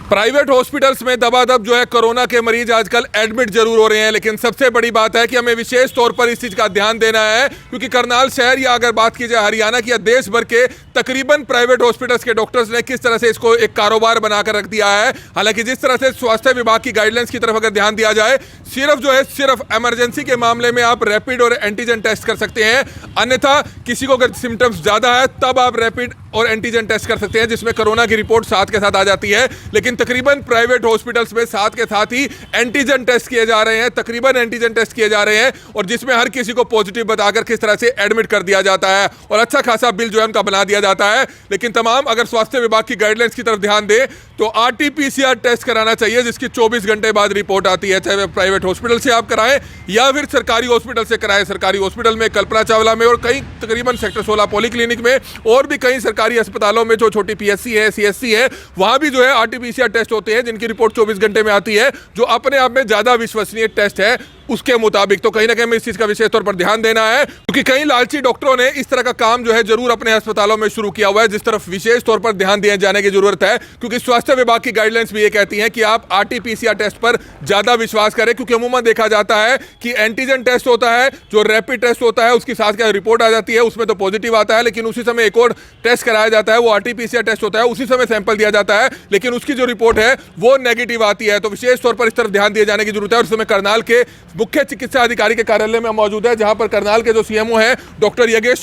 Private hospitals में दबादब जो है कोरोना के मरीज आजकल एडमिट जरूर हो रहे हैं, लेकिन सबसे बड़ी बात है कि हमें विशेष तौर पर इस चीज का ध्यान देना है, क्योंकि करनाल शहर या अगर बात की जाए हरियाणा की या देश भर के तकरीबन प्राइवेट हॉस्पिटल्स के डॉक्टर्स ने किस तरह से इसको एक कारोबार बनाकर रख दिया है। हालांकि जिस तरह से स्वास्थ्य विभाग की गाइडलाइंस की तरफ अगर ध्यान दिया जाए, सिर्फ इमरजेंसी के मामले में आप रैपिड और एंटीजन टेस्ट कर सकते हैं, अन्यथा किसी को अगर सिम्टम्स ज्यादा है तब आप रैपिड और एंटीजन टेस्ट कर सकते हैं, जिसमें कोरोना की रिपोर्ट साथ के साथ आ जाती है। लेकिन तकरीबन प्राइवेट हॉस्पिटल्स में साथ के साथ ही एंटीजन टेस्ट किए जा रहे हैं, तकरीबन एंटीजन टेस्ट किए जा रहे हैं, और जिसमें हर किसी को पॉजिटिव बताकर किस तरह से एडमिट कर दिया जाता है और अच्छा खासा बिल जो है उनका बना दिया जाता है। लेकिन तमाम अगर स्वास्थ्य विभाग की गाइडलाइंस की तरफ ध्यान दे तो आरटीपीसीआर टेस्ट कराना चाहिए, जिसकी 24 घंटे बाद रिपोर्ट आती है, चाहे वह प्राइवेट हॉस्पिटल से आप कराएं या फिर सरकारी हॉस्पिटल से कराएं। सरकारी हॉस्पिटल में कल्पना चावला में और कई तकरीबन सेक्टर 16 पॉलीक्लिनिक में और भी कई सरकारी अस्पतालों में जो छोटी पीएससी है, सीएससी है, वहां भी जो है आरटीपीसीआर टेस्ट होते हैं, जिनकी रिपोर्ट 24 घंटे में आती है, जो अपने आप में ज्यादा विश्वसनीय टेस्ट है उसके मुताबिक। तो कहीं ना कहीं हमें इस चीज का विशेष तौर पर ध्यान देना है, क्योंकि कई लालची डॉक्टरों ने इस तरह का काम जो है जरूर अपने अस्पतालों में शुरू किया हुआ है, जिस तरफ विशेष तौर पर ध्यान दिए जाने की जरूरत है, क्योंकि स्वास्थ्य विभाग की गाइडलाइंस भी ये कहती हैं कि आप आरटीपीसीआर टेस्ट पर ज्यादा विश्वास करें, क्योंकि अमूमन देखा जाता है कि एंटीजन टेस्ट होता है, जो रैपिड टेस्ट होता है, उसके साथ क्या रिपोर्ट आ जाती है, उसमें तो पॉजिटिव आता है, लेकिन उसी समय एक और टेस्ट कराया जाता है, वो आरटीपीसीआर टेस्ट होता है, उसी समय सैंपल दिया जाता है, लेकिन उसकी जो रिपोर्ट है वो नेगेटिव आती है। तो विशेष तौर पर इस तरफ ध्यान दिए जाने की जरूरत है। और इस समय करनाल के मुख्य चिकित्सा अधिकारी के कार्यालय में मौजूद है, जहां पर करनाल के जो सीएमओ हैं डॉक्टर योगेश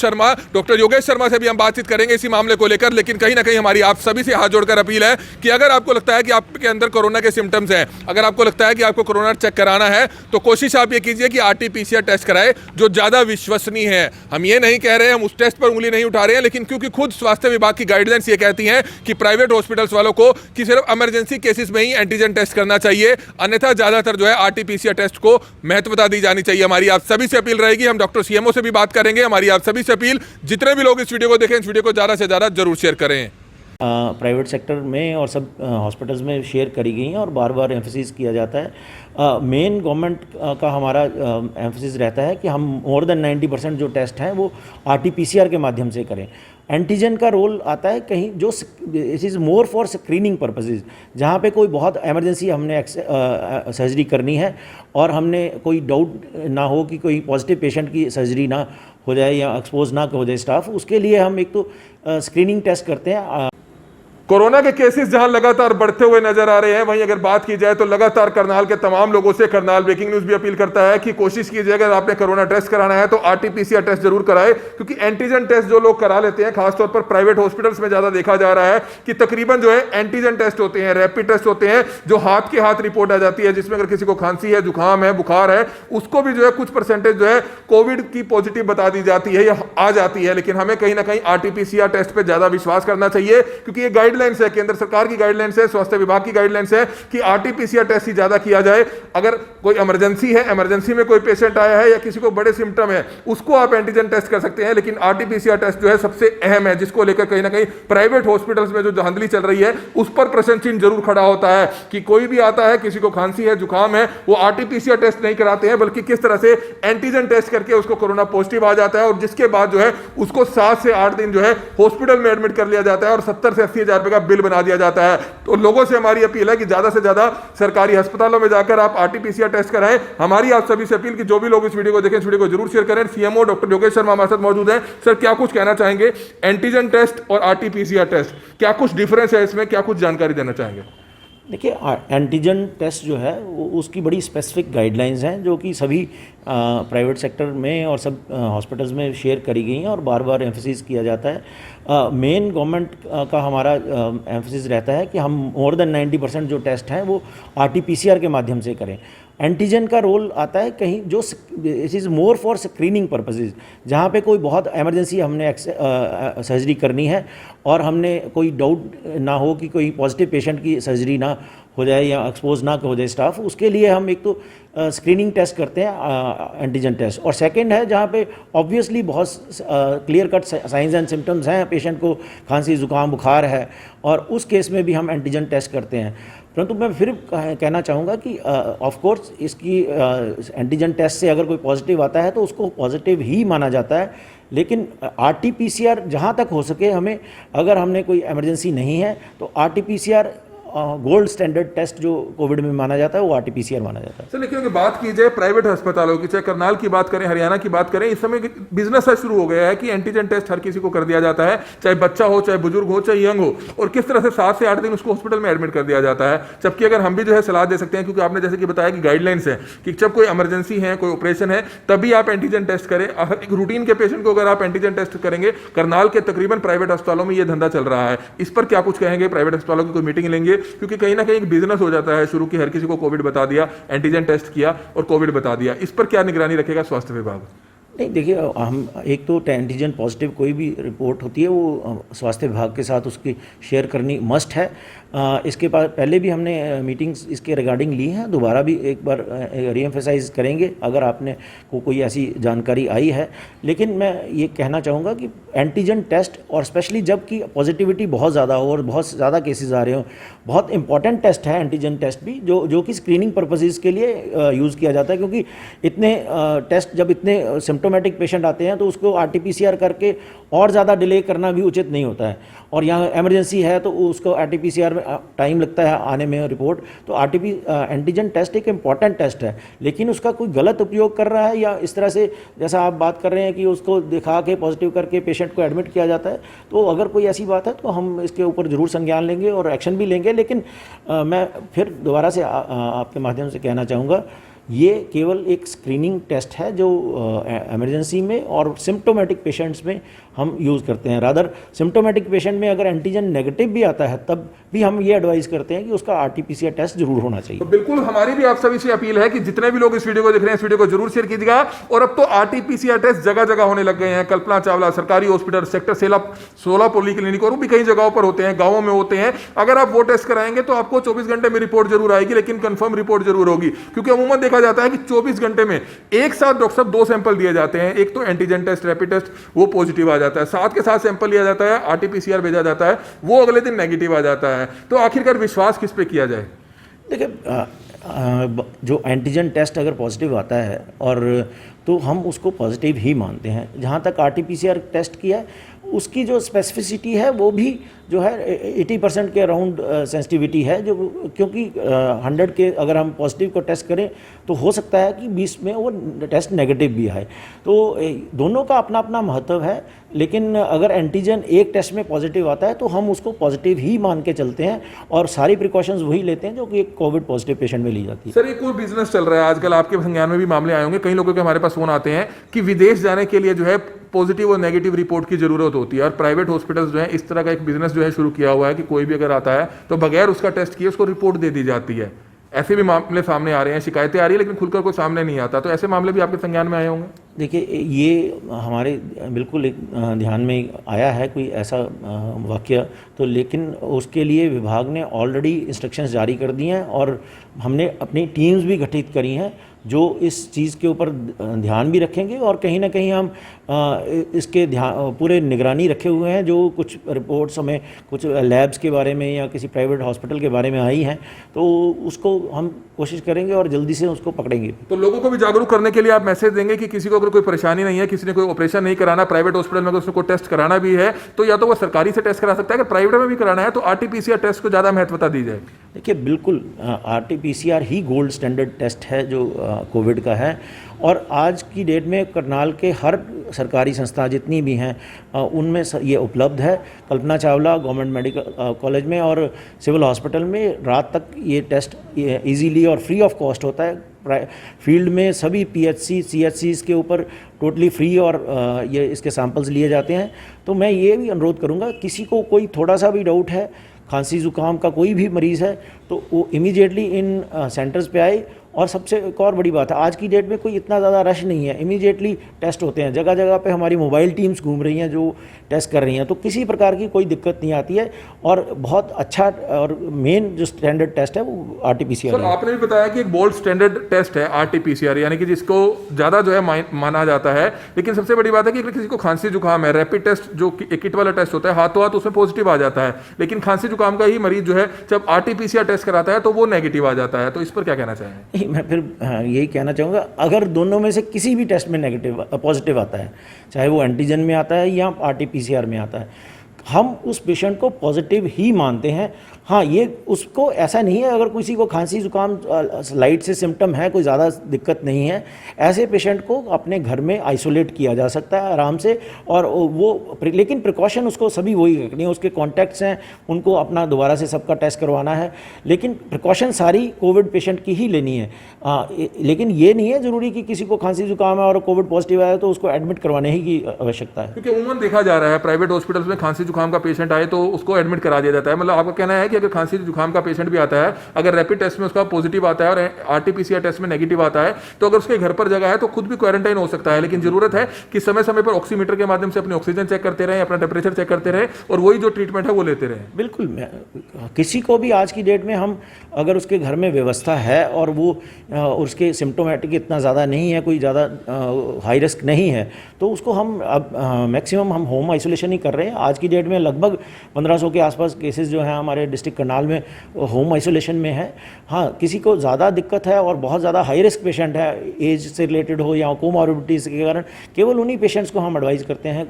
शर्मा से भी हम बातचीत करेंगे इसी मामले को लेकर। लेकिन कहीं ना कहीं हमारी आप सभी से हाथ जोड़कर अपील है कि अगर आपको लगता है कि आपके अंदर कोरोना के सिम्टम्स हैं, अगर आपको लगता है कि आपको कोरोना चेक कराना है, तो कोशिश आप ये कीजिए कि आरटीपीसीआर टेस्ट कराए जो ज्यादा विश्वसनीय है। हम ये नहीं कह रहे हैं, हम उस टेस्ट पर उंगली नहीं उठा रहे हैं, लेकिन क्योंकि खुद स्वास्थ्य विभाग की गाइडलाइंस ये कहती है कि प्राइवेट हॉस्पिटल्स वालों को कि सिर्फ इमरजेंसी केसेस में ही एंटीजन टेस्ट करना चाहिए, अन्यथा ज्यादातर जो है आरटीपीसीआर टेस्ट को महत्वता दी जानी चाहिए। हमारी आप सभी से अपील रहेगी, हम डॉक्टर सीएमओ से भी बात करेंगे, हमारी आप सभी से अपील, जितने भी लोग इस वीडियो को देखें, इस वीडियो को ज़्यादा से ज़्यादा जरूर शेयर करें। प्राइवेट सेक्टर में और सब हॉस्पिटल्स में शेयर करी गई हैं और बार बार एम्फेसिस किया जाता है। मेन गवर्नमेंट का हमारा एम्फेसिस रहता है कि हम मोर देन 90% जो टेस्ट हैं वो आरटीपीसीआर के माध्यम से करें। एंटीजन का रोल आता है कहीं जो it is more for screening purposes, जहाँ पे कोई बहुत इमरजेंसी हमने सर्जरी करनी है और हमने कोई डाउट ना हो कि कोई पॉजिटिव पेशेंट की सर्जरी ना हो जाए या एक्सपोज ना हो जाए स्टाफ, उसके लिए हम एक तो स्क्रीनिंग टेस्ट करते हैं। कोरोना के केसेस जहां लगातार बढ़ते हुए नजर आ रहे हैं, वहीं अगर बात की जाए तो लगातार करनाल के तमाम लोगों से करनाल ब्रेकिंग न्यूज भी अपील करता है कि कोशिश कीजिए अगर आपने कोरोना टेस्ट कराना है तो आरटीपीसीआर टेस्ट जरूर कराए, क्योंकि एंटीजन टेस्ट जो लोग करा लेते हैं, खासतौर पर प्राइवेट हॉस्पिटल्स में ज्यादा देखा जा रहा है कि तकरीबन जो है एंटीजन टेस्ट होते हैं, रैपिड टेस्ट होते हैं, जो हाथ के हाथ रिपोर्ट आ जाती है, जिसमें अगर किसी को खांसी है, जुकाम है, बुखार है, उसको भी जो है कुछ परसेंटेज जो है कोविड की पॉजिटिव बता दी जाती है या आ जाती है। लेकिन हमें कहीं ना कहीं आरटीपीसीआर टेस्ट पर ज्यादा विश्वास करना चाहिए, क्योंकि ये गाइडलाइंस है, केंद्र सरकार की गाइडलाइंस है, स्वास्थ्य विभाग की गाइडलाइंस है कि आरटीपीसीआर टेस्ट ही ज्यादा किया जाए। अगर कोई इमरजेंसी है, इमरजेंसी में कोई पेशेंट आया है या किसी को बड़े सिम्टम है, उसको आप एंटीजन टेस्ट कर सकते हैं, लेकिन आरटीपीसीआर टेस्ट जो है सबसे अहम है, जिसको लेकर कहीं ना कहीं प्राइवेट हॉस्पिटल्स में जो धांधली चल रही है उस पर प्रश्न चिन्ह जरूर खड़ा होता है कि कोई भी आता है, किसी को खांसी है, जुकाम है, वो आरटीपीसीआर टेस्ट नहीं कराते हैं, बल्कि किस तरह से एंटीजन टेस्ट करके उसको कोरोना पॉजिटिव आ जाता है और जिसके बाद जो है उसको 7 से 8 दिन जो है हॉस्पिटल में एडमिट कर लिया जाता है और 70 से 80 हजार रुपए का बिल बना दिया जाता है। तो लोगों से हमारी अपील है कि ज्यादा से ज्यादा सरकारी अस्पतालों में जाकर आप आरटीपीसीआर टेस्ट कराएं। हमारी आप सभी से अपील कि जो भी लोग इस वीडियो को देखें, इस वीडियो को जरूर शेयर करें। सीएमओ डॉक्टर योगेश शर्मा हमारे साथ मौजूद हैं। सर, क्या कुछ कहना चाहेंगे, एंटीजन टेस्ट और आरटीपीसीआर टेस्ट क्या कुछ डिफरेंस है इसमें, क्या कुछ जानकारी देना चाहेंगे? देखिए, एंटीजन टेस्ट जो है वो उसकी बड़ी स्पेसिफिक गाइडलाइंस हैं जो कि सभी प्राइवेट सेक्टर में और सब हॉस्पिटल्स में शेयर करी गई हैं और बार बार एम्फेसिस किया जाता है। मेन गवर्नमेंट का हमारा एम्फेसिस रहता है कि हम मोर देन 90% जो टेस्ट हैं वो आरटीपीसीआर के माध्यम से करें। एंटीजन का रोल आता है कहीं जो it is more for screening purposes, जहाँ पे कोई बहुत इमरजेंसी हमने सर्जरी करनी है और हमने कोई डाउट ना हो कि कोई पॉजिटिव पेशेंट की सर्जरी ना हो जाए या एक्सपोज ना हो जाए स्टाफ, उसके लिए हम एक तो स्क्रीनिंग टेस्ट करते हैं, एंटीजन टेस्ट। और सेकंड है जहाँ पे ऑब्वियसली बहुत clear cut science and symptoms हैं, पेशेंट को खांसी, जुकाम, बुखार है, और उस केस में भी हम एंटीजन टेस्ट करते हैं। परंतु मैं फिर कहना चाहूँगा कि ऑफ कोर्स इसकी एंटीजन टेस्ट से अगर कोई पॉजिटिव आता है तो उसको पॉजिटिव ही माना जाता है, लेकिन आरटीपीसीआर जहाँ तक हो सके हमें, अगर हमने कोई इमरजेंसी नहीं है तो आरटीपीसीआर गोल्ड स्टैंडर्ड टेस्ट जो कोविड में माना जाता है वो RT-PCR माना जाता है। सर लेकिन अगर बात की जाए प्राइवेट अस्पतालों की, चाहे करनाल की बात करें, हरियाणा की बात करें, इस समय बिजनेस शुरू हो गया है कि एंटीजन टेस्ट हर किसी को कर दिया जाता है, चाहे बच्चा हो, चाहे बुजुर्ग हो, चाहे यंग हो, और किस तरह से 7 से 8 दिन उसको हॉस्पिटल में एडमिट कर दिया जाता है। जबकि अगर हम भी जो है सलाह दे सकते हैं, क्योंकि आपने जैसे कि बताया कि गाइडलाइंस है कि जब कोई इमरजेंसी है, कोई ऑपरेशन है, तभी आप एंटीजन टेस्ट करें। एक रूटीन के पेशेंट को अगर आप एंटीजन टेस्ट करेंगे, करनाल के तकरीबन प्राइवेट अस्पतालों में यह धंधा चल रहा है, इस पर क्या कुछ कहेंगे? प्राइवेट अस्पतालों की कोई मीटिंग लेंगे? क्योंकि कहीं ना कहीं एक बिजनेस हो जाता है शुरू की, हर किसी को कोविड बता दिया, एंटीजन टेस्ट किया और कोविड बता दिया। इस पर क्या निगरानी रखेगा स्वास्थ्य विभाग? नहीं, देखिए, हम एक तो एंटीजन पॉजिटिव कोई भी रिपोर्ट होती है वो स्वास्थ्य विभाग के साथ उसकी शेयर करनी मस्ट है। इसके पहले भी हमने मीटिंग्स इसके रिगार्डिंग ली हैं, दोबारा भी एक बार रीएम्फेसाइज करेंगे अगर आपने को कोई ऐसी जानकारी आई है। लेकिन मैं ये कहना चाहूँगा कि एंटीजन टेस्ट, और स्पेशली जब कि पॉजिटिविटी बहुत ज़्यादा हो और बहुत ज़्यादा केसेस आ रहे हो, बहुत इंपॉर्टेंट टेस्ट है एंटीजन टेस्ट भी, जो कि स्क्रीनिंग पर्पसेस के लिए यूज़ किया जाता है। क्योंकि इतने टेस्ट, जब इतने सिम्टोमेटिक पेशेंट आते हैं तो उसको RT-PCR करके और ज़्यादा डिले करना भी उचित नहीं होता है। और यहाँ इमरजेंसी है तो उसको RT-PCR में टाइम लगता है आने में रिपोर्ट। तो एंटीजन टेस्ट एक इम्पॉर्टेंट टेस्ट है, लेकिन उसका कोई गलत उपयोग कर रहा है या इस तरह से जैसा आप बात कर रहे हैं कि उसको दिखा के पॉजिटिव करके पेशेंट को एडमिट किया जाता है, तो अगर कोई ऐसी बात है तो हम इसके ऊपर ज़रूर संज्ञान लेंगे और एक्शन भी लेंगे। लेकिन मैं फिर दोबारा से आपके माध्यम से कहना चाहूँगा, ये केवल एक स्क्रीनिंग टेस्ट है जो इमरजेंसी में और सिम्टोमेटिक पेशेंट्स में हम यूज़ करते हैं। रादर सिम्टोमेटिक पेशेंट में अगर एंटीजन नेगेटिव भी आता है तब भी हम ये एडवाइस करते हैं कि उसका RT-PCR टेस्ट जरूर होना चाहिए। तो बिल्कुल हमारी भी आप सभी से अपील है कि जितने भी लोग इस वीडियो को देख रहे हैं, इस वीडियो को जरूर शेयर कीजिएगा। और अब तो RT-PCR टेस्ट जगह जगह होने लग गए हैं। कल्पना चावला सरकारी हॉस्पिटल, सेक्टर 16 पॉलीक्लिनिक और भी कई जगहों पर होते हैं, गाँवों में होते हैं। अगर आप वो टेस्ट कराएंगे तो आपको 24 घंटे में रिपोर्ट जरूर आएगी, लेकिन कंफर्म रिपोर्ट जरूर होगी। क्योंकि अमूमन देखा जाता है कि 24 घंटे में एक साथ डॉक्टर साहब 2 सैंपल दिए जाते हैं। एक तो एंटीजन टेस्ट, रैपिड टेस्ट, वो पॉजिटिव आ जाता है, साथ के साथ सैंपल लिया जाता है, RT-PCR भेजा जाता है, वो अगले दिन नेगेटिव आ जाता है। तो आखिरकार विश्वास किस पे किया जाए? देखिए, जो एंटीजन टेस्ट अगर पॉजिटिव आता है और तो हम उसको पॉजिटिव ही मानते हैं। जहाँ तक RT-PCR टेस्ट किया है उसकी जो स्पेसिफिसिटी है वो भी जो है 80% के अराउंड सेंसिटिविटी है, जो क्योंकि 100 के अगर हम पॉजिटिव को टेस्ट करें तो हो सकता है कि 20 में वो टेस्ट नेगेटिव भी आए। तो दोनों का अपना अपना महत्व है, लेकिन अगर एंटीजन एक टेस्ट में पॉजिटिव आता है तो हम उसको पॉजिटिव ही मान के चलते हैं और सारी प्रिकॉशंस वही लेते हैं जो कि एक कोविड पॉजिटिव पेशेंट में ली जाती है। सर, ये कोई बिजनेस चल रहा है आजकल, आपके संज्ञान में भी मामले आए होंगे, कई लोगों के हमारे पास फोन आते हैं कि विदेश जाने के लिए जो है पॉजिटिव और नेगेटिव रिपोर्ट की जरूरत होती है, और प्राइवेट हॉस्पिटल्स जो है इस तरह का एक बिजनेस जो है शुरू किया हुआ है कि कोई भी अगर आता है तो बगैर उसका टेस्ट किए उसको रिपोर्ट दे दी जाती है। ऐसे भी मामले सामने आ रहे हैं, शिकायतें आ रही है, लेकिन खुलकर कोई सामने नहीं आता। तो ऐसे मामले भी आपके संज्ञान में आए होंगे? देखिए, ये हमारे बिल्कुल एक ध्यान में आया है कोई ऐसा वाकया, तो लेकिन उसके लिए विभाग ने ऑलरेडी इंस्ट्रक्शंस जारी कर दी हैं और हमने अपनी टीम्स भी गठित करी हैं जो इस चीज़ के ऊपर ध्यान भी रखेंगे। और कहीं ना कहीं हम इसके पूरे निगरानी रखे हुए हैं। जो कुछ रिपोर्ट्स हमें कुछ लैब्स के बारे में या किसी प्राइवेट हॉस्पिटल के बारे में आई हैं तो उसको हम कोशिश करेंगे और जल्दी से उसको पकड़ेंगे। तो लोगों को भी जागरूक करने के लिए आप मैसेज देंगे कि किसी को अगर कोई परेशानी नहीं है, किसी ने कोई ऑपरेशन नहीं कराना, प्राइवेट हॉस्पिटल में अगर उसको टेस्ट कराना भी है तो या तो वो सरकारी से टेस्ट करा सकता है, अगर प्राइवेट में भी कराना है तो RT-PCR टेस्ट को ज़्यादा महत्वता दी जाए। देखिए, बिल्कुल RT-PCR ही गोल्ड स्टैंडर्ड टेस्ट है जो कोविड का है। और आज की डेट में करनाल के हर सरकारी संस्था जितनी भी हैं उनमें ये उपलब्ध है। Kalpana Chawla government medical college में और सिविल हॉस्पिटल में रात तक ये टेस्ट इजीली और फ्री ऑफ कॉस्ट होता है। फील्ड में सभी PHC CHCs के ऊपर टोटली फ्री और ये इसके सैंपल्स लिए जाते हैं। तो मैं ये भी अनुरोध करूँगा, किसी को कोई थोड़ा सा भी डाउट है, खांसी जुकाम का कोई भी मरीज़ है तो वो इमीडिएटली इन सेंटर्स पे आए। और सबसे एक और बड़ी बात है, आज की डेट में कोई इतना ज़्यादा रश नहीं है, इमीडिएटली टेस्ट होते हैं। जगह जगह पे हमारी मोबाइल टीम्स घूम रही हैं जो टेस्ट कर रही हैं, तो किसी प्रकार की कोई दिक्कत नहीं आती है। और बहुत अच्छा और मेन जो स्टैंडर्ड टेस्ट है वो RT-PCR है। आपने भी बताया कि एक गोल्ड स्टैंडर्ड टेस्ट है RT-PCR, यानी कि जिसको ज़्यादा जो है माना जाता है। लेकिन सबसे बड़ी बात है कि अगर किसी को खांसी जुकाम है, रैपिड टेस्ट जो कि किट वाला टेस्ट होता है, हाथों हाथ उसमें पॉजिटिव आ जाता है, लेकिन खांसी जुकाम का ही मरीज जो है जब RT-PCR टेस्ट कराता है तो वो नेगेटिव आ जाता है। तो इस पर क्या कहना चाहेंगे? मैं फिर यही कहना चाहूँगा, अगर दोनों में से किसी भी टेस्ट में पॉजिटिव आता है, चाहे वो एंटीजन में आता है या RT-PCR में आता है, हम उस पेशेंट को पॉजिटिव ही मानते हैं। हाँ, ये उसको ऐसा नहीं है, अगर किसी को खांसी जुकाम लाइट से सिम्टम है, कोई ज़्यादा दिक्कत नहीं है, ऐसे पेशेंट को अपने घर में आइसोलेट किया जा सकता है आराम से। और वो लेकिन प्रिकॉशन उसको सभी वही रखनी है, उसके कॉन्टैक्ट्स हैं, उनको अपना दोबारा से सबका टेस्ट करवाना है, लेकिन प्रिकॉशन सारी कोविड पेशेंट की ही लेनी है। लेकिन ये नहीं है ज़रूरी कि किसी को खांसी जुकाम है और कोविड पॉजिटिव आया तो उसको एडमिट करवाने ही की आवश्यकता है। क्योंकि उम्मन देखा जा रहा है प्राइवेट हॉस्पिटल्स में खांसी जुकाम का पेशेंट आए तो उसको एडमिट करा दिया जाता है। मतलब आपका कहना है कि अगर खांसी जुकाम का पेशेंट भी आता है, अगर रैपिड टेस्ट में उसका पॉजिटिव आता है और आरटीपीसीआर टेस्ट में नेगेटिव आता है, तो अगर उसके घर पर जगह है तो खुद भी क्वारंटाइन हो सकता है। लेकिन जरूरत है कि समय समय पर ऑक्सीमीटर के माध्यम से अपनी ऑक्सीजन चेक करते रहे, अपना टेम्परेचर चेक करते रहे और वही जो ट्रीटमेंट है वो लेते रहे। बिल्कुल, किसी को भी आज की डेट में हम अगर उसके घर में व्यवस्था है और वो उसके सिम्टोमेटिक इतना ज़्यादा नहीं है, कोई ज़्यादा हाई रिस्क नहीं है, तो उसको हम अब मैक्सिमम हम होम आइसोलेशन ही कर रहे हैं। आज की डेट में लगभग 1500 के आसपास केसेस जो हैं हमारे डिस्ट्रिक्ट करनाल में होम आइसोलेशन में है। हाँ, किसी को ज़्यादा दिक्कत है और बहुत ज़्यादा हाई रिस्क पेशेंट है, एज से रिलेटेड हो या कोमॉर्बिडिटीज़ के कारण, केवल उन्हीं पेशेंट्स को हम एडवाइस करते हैं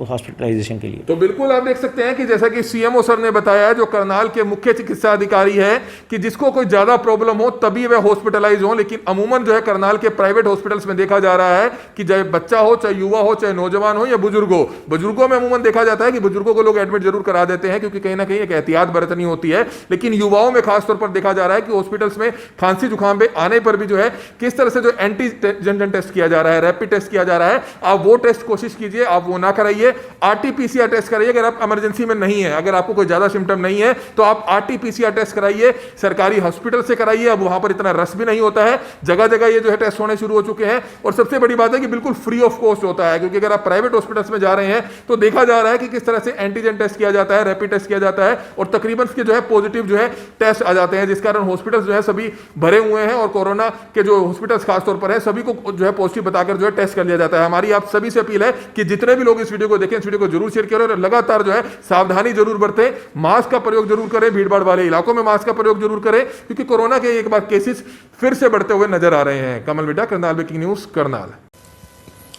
हॉस्पिटलाइजेशन के लिए। तो बिल्कुल आप देख सकते हैं कि जैसा कि सीएमओ सर ने बताया, जो करनाल के मुख्य चिकित्सा अधिकारी है, कि जिसको कोई ज्यादा प्रॉब्लम हो तभी वह हॉस्पिटलाइज हो। लेकिन अमूमन जो है करनाल के प्राइवेट हॉस्पिटल्स में देखा जा रहा है कि चाहे बच्चा हो, चाहे युवा हो, चाहे नौजवान हो या बुजुर्ग हो, बुजुर्गों में अमूमन देखा जाता है कि बुजुर्गों को लोग एडमिट जरूर करा देते हैं क्योंकि कहीं ना कहीं एक एहतियात बरतनी होती है। लेकिन युवाओं में खासतौर पर देखा जा रहा है कि हॉस्पिटल्स में खांसी जुकाम पे आने पर भी जो है किस तरह से जो एंटीजन टेस्ट किया जा रहा है, रैपिड टेस्ट किया जा रहा है, आप वो टेस्ट कोशिश कीजिए, आप वो ना कराइए। आरटीपीसीआर टेस्ट कराइए अगर आप इमरजेंसी में नहीं है, अगर आपको कोई ज्यादा सिम्टम नहीं है तो आप आरटीपीसीआर टेस्ट कराइए, सरकारी हॉस्पिटल से कराइए। अब वहां पर इतना रस भी नहीं होता है, जगह जगह ये जो है टेस्ट होने शुरू हो चुके हैं। और सबसे बड़ी बात है कि बिल्कुल फ्री ऑफ कॉस्ट होता है, क्योंकि अगर आप प्राइवेट हॉस्पिटल्स में जा रहे हैं तो देखा जा रहा है कि किस तरह से एंटीजन टेस्ट किया जाता है, रैपिड टेस्ट किया जाता है और तकरीबन के जो है पॉजिटिव जो है टेस्ट आ जाते हैं, जिस कारण हॉस्पिटल्स जो है सभी भरे हुए हैं और कोरोना के जो हॉस्पिटल्स खासतौर पर है सभी को जो है पॉजिटिव बताकर जो है टेस्ट कर लिया जाता है। हमारी आप सभी से अपील है कि जितने भी लोग इस वीडियो को देखें, इस वीडियो को जरूर शेयर करें और लगातार जो है सावधानी जरूर बरतें, मास्क का प्रयोग जरूर करें, भीड़भाड़ वाले इलाकों में मास्क का प्रयोग जरूर करें, क्योंकि कोरोना के एक बार केसेस फिर से बढ़ते हुए नजर आ रहे हैं। कमल बेटा, Karnal breaking news Karnal.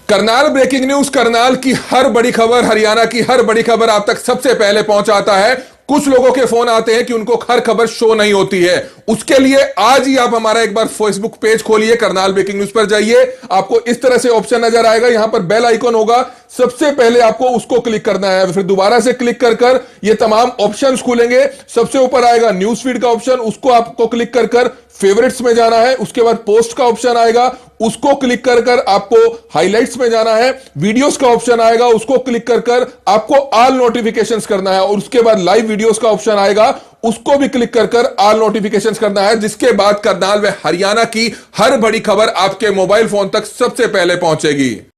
Karnal breaking news Karnal की हर बड़ी खबर, हरियाणा की हर बड़ी खबर आप तक सबसे पहले पहुंचाता है। कुछ लोगों के फोन आते हैं कि उनको हर खबर शो नहीं होती है, उसके लिए आज ही आप हमारा एक बार फेसबुक पेज खोलिए, करनाल ब्रेकिंग न्यूज पर जाइए, आपको इस तरह से ऑप्शन नजर आएगा, यहां पर बेल आइकन होगा, सबसे पहले आपको उसको क्लिक करना है, फिर दोबारा से क्लिक कर ये तमाम ऑप्शंस खुलेंगे। सबसे ऊपर आएगा न्यूज फीड का ऑप्शन, उसको आपको क्लिक कर फेवरेट्स में जाना है। उसके बाद पोस्ट का ऑप्शन आएगा, उसको क्लिक कर आपको हाइलाइट्स में जाना है। वीडियोस का ऑप्शन आएगा, उसको क्लिक कर आपको ऑल नोटिफिकेशंस करना है और उसके बाद लाइव वीडियोस का ऑप्शन आएगा, उसको भी क्लिक कर ऑल नोटिफिकेशंस करना है। जिसके बाद करनाल व हरियाणा की हर बड़ी खबर आपके मोबाइल फोन तक सबसे पहले पहुंचेगी।